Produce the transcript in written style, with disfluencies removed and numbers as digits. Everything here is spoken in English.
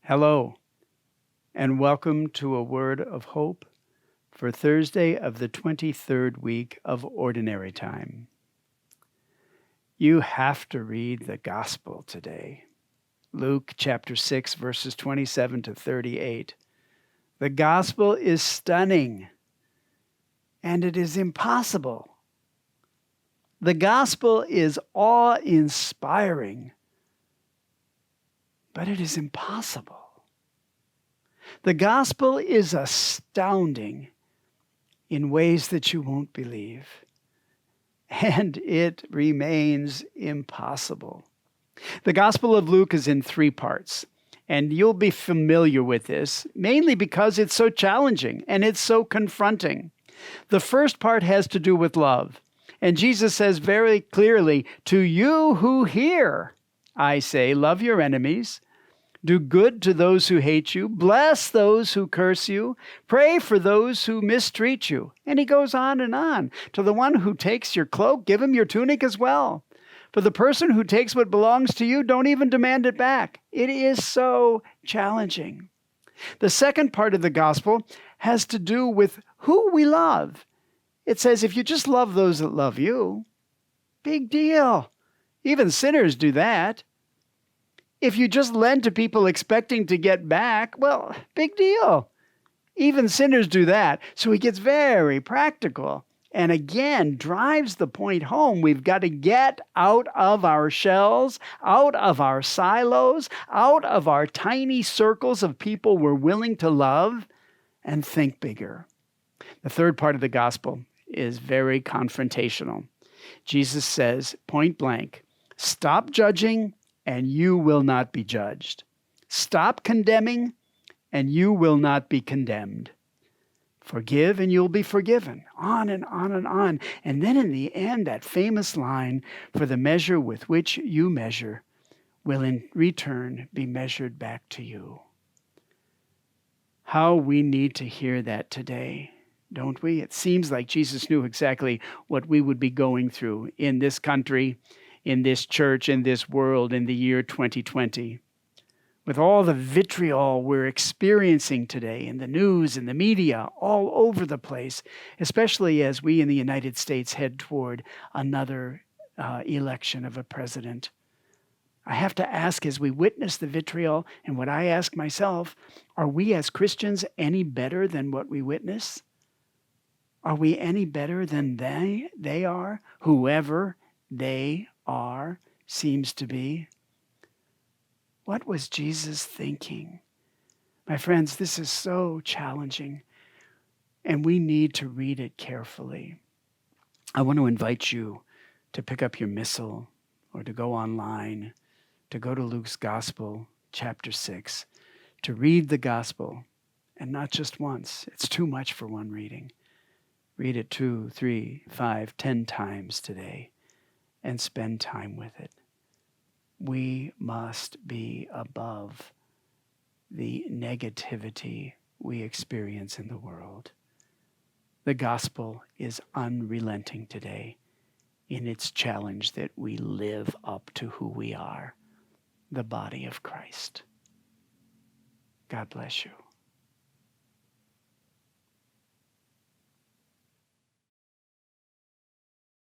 Hello, and welcome to a word of hope for Thursday of the 23rd week of Ordinary Time. You have to read the Gospel today. Luke chapter 6, verses 27 to 38. The Gospel is stunning, and it is impossible. The Gospel is awe-inspiring, but it is impossible. The Gospel is astounding in ways that you won't believe, and it remains impossible. The Gospel of Luke is in 3 parts, and you'll be familiar with this, mainly because it's so challenging and it's so confronting. The first part has to do with love, and Jesus says very clearly, "To you who hear, I say, love your enemies, do good to those who hate you, bless those who curse you, pray for those who mistreat you." And he goes on and on. To the one who takes your cloak, give him your tunic as well. For the person who takes what belongs to you, don't even demand it back. It is so challenging. The second part of the gospel has to do with who we love. It says, if you just love those that love you, big deal. Even sinners do that. If you just lend to people expecting to get back, well, big deal. Even sinners do that. So he gets very practical and again drives the point home. We've got to get out of our shells, out of our silos, out of our tiny circles of people we're willing to love, and think bigger. The third part of the gospel is very confrontational. Jesus says, point blank, stop judging, and you will not be judged. Stop condemning, and you will not be condemned. Forgive, and you'll be forgiven. On and on and on. And then in the end, that famous line, for the measure with which you measure will in return be measured back to you. How we need to hear that today, don't we? It seems like Jesus knew exactly what we would be going through in this country, in this church, in this world, in the year 2020. With all the vitriol we're experiencing today in the news and the media all over the place, especially as we in the United States head toward another election of a president. I have to ask, as we witness the vitriol, and what I ask myself, are we as Christians any better than what we witness? Are we any better than they are, whoever they are, seems to be? What was Jesus thinking? My friends, this is so challenging, and we need to read it carefully. I want to invite you to pick up your missal or to go online, to go to Luke's Gospel, chapter 6, to read the Gospel, and not just once. It's too much for one reading. Read it 2, 3, 5, 10 times today, and spend time with it. We must be above the negativity we experience in the world. The gospel is unrelenting today in its challenge that we live up to who we are, the body of Christ. God bless you.